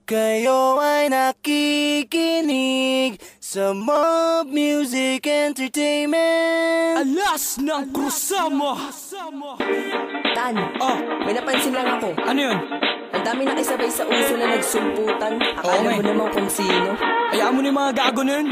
Kayo ay nakikinig sa Mob Music Entertainment. Alas ng Krusama! Tan, may napansin lang ako. Ano yun? Ang dami nakisabay sa uso na nagsumputan. Akala mo naman kung sino. Hayaan mo na yung mga gago na yun.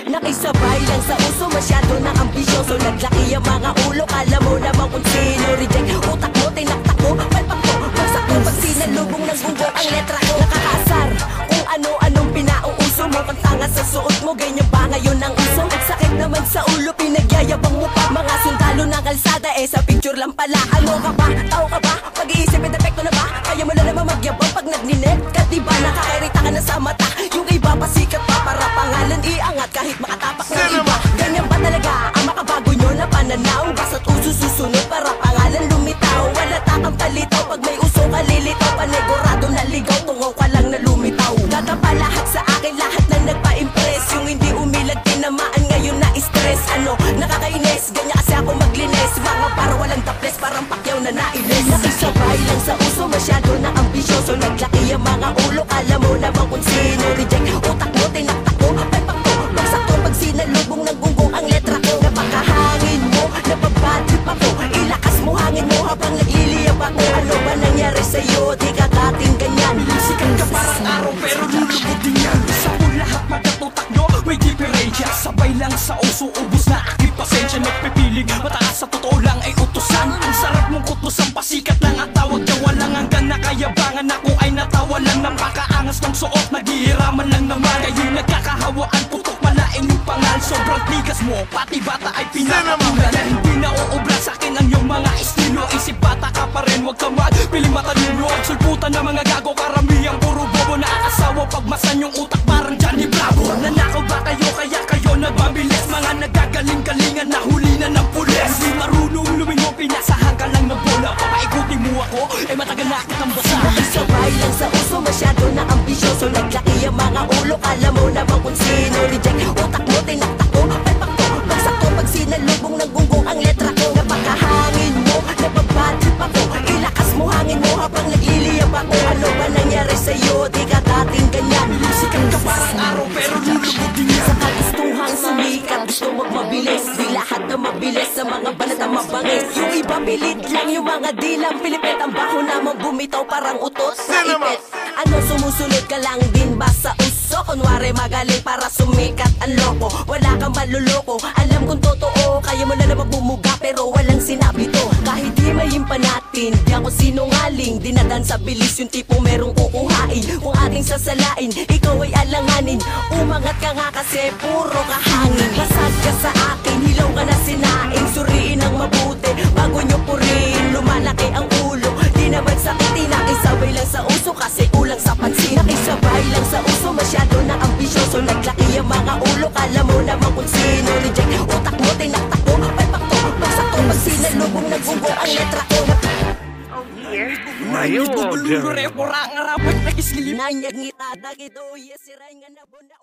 Nakisabay lang sa uso, masyado na ambisyoso. Naglaki ang mga ulo, kala mo naman kung sino. Reject utak mo, tinaktak mo, palpak mo, bagsak mo. Pag sinalubong ng gungo ang letra ko, nakakasar kung ano-anong pinauuso mo. Pag tanga sa suot mo, ganyan ba ngayon ang uso? At sakit naman sa ulo, pinagyayabang mo pa. Mga sundalo ng kalsada, sa picture lang pala. Ano ka ba? Tao ka ba? Pag-iisip, may depekto na ba? Kaya mo na naman magyabang pag nagninet ka, diba? Nakakairita ka na sa mata. Yung iba pasikat pa para pangalan iangat kahit makatapak na iba. Ganyan ba talaga ang makabago nyo na pananaw? Basta't uso susunod para pangalan lumitaw. Wala takang palitaw pag may uso ka lilitaw. Panegurado na ligaw, tungaw ka lang na lumitaw. Tatapalahat sa akin lahat na nagpa-impress. Yung hindi umilag tinamaan ngayon na stress. Ano, nakakainis, ganyan kasi ako maglinis. Mga para walang taples, parang pakyaw na nailis. Nakisabay lang sa uso, masyado na ambisyoso. Naglaki ang mga ulo, kala mo naman kung sino. Reject utak mo, tinaktak mo, palpak mo, bagsak mo. Pag sinalubong ng gunggong ang letra ko, napakahangin mo, napabadrip ako. Ilakas mo hangin mo habang nagliliyab ako. Ano ba nangyari sa'yo? Di ka dating ganyan. Sikat ka parang araw pero lulubog din yan. Sa po lahat magkatutak nyo, may diferensya. Sabay lang sa uso, ubus na aking pasensya. Nagpipiling, mataas sa totoo lang ay utusan. Ang sarap mong kutusan, pasikat lang ang tawag niya. Walang hanggan na kayabangan, ako ay natawa lang. Napakaangas ng suot, naghihiraman lang naman. Kayo'y nagkakahawaan, putok malain yung pangal. Sobrang tigas mo, pati bata ay pinakamulan. Hindi na uubra sa'kin ang iyong mga estilo. Isip bata ka pa rin, huwag ka magpiling matalino. Ang sulputan ng mga gago, karamihang puro bobo. Nakakasawa pagmasan yung utak parang Johnny Bravo. Nanakaw ba kayo, kaya kayo nagmabilis? Mga nagagaling-galingan na huli na ng pulis. Di marunong lumingo, pinasahan ka lang ng bola. Papaikuti mo ako, matagal na kitang basa. Nakisabay lang sa uso, masyado na ambisyoso. Naglaki ang mga ulo, kala mo naman kung sino. Reject utak mo, tinaktak mo, palpak mo, bagsak mo. Pag sinalubong ng gunggong ang letra ko, napakahangin mo, napabadrip ako. Ilakas mo hangin mo habang nagliliyab ako. Ano ba nangyari sa'yo? Di ka dating ganyan. Sikat ka parang araw pero lulubog din yan. Sa kagustuhang sumikat, gusto magmabilis. Di lahat na mabilis sa mga banat ang mabangis. Yung iba pilit lang, yung mga dilang pilipit. Ang baho naman bumitaw parang utos sa ipit. Ano, sumusunod ka lang din ba sa uso? Kunwari magaling para sumikat ang loko. Wala kang maluloko, alam kong totoo. Kaya mo na naman bumuga pero walang sinabi to. Kahit di mahim pa natin, di ako sinungaling. Dinadan sa bilis yung tipo merong kukuhain. Kung ating sasalain, ikaw ay alanganin. Umangat ka nga kasi puro kahangin. Masad ka sa akin, hilaw ka na sinaing. Suriin ang mabuti, bago nyo puriin. Lumalaki ang ulo, di naman sakitin. Nakisabay lang sa uso kasi kulang sa pansin. Nakisabay lang sa uso, masyado na ambisyoso. Naglaki ang mga ulo, kala mo naman kung sino. Reject utak mo, tinaktak mo, palpak mo, bagsak mo. Pag sinalubong ng gunggong ang letra ko, Ayun, bubuluro repora ang arapit na kislim. nanyag ngita, dagito, yes, siray nga na bunda.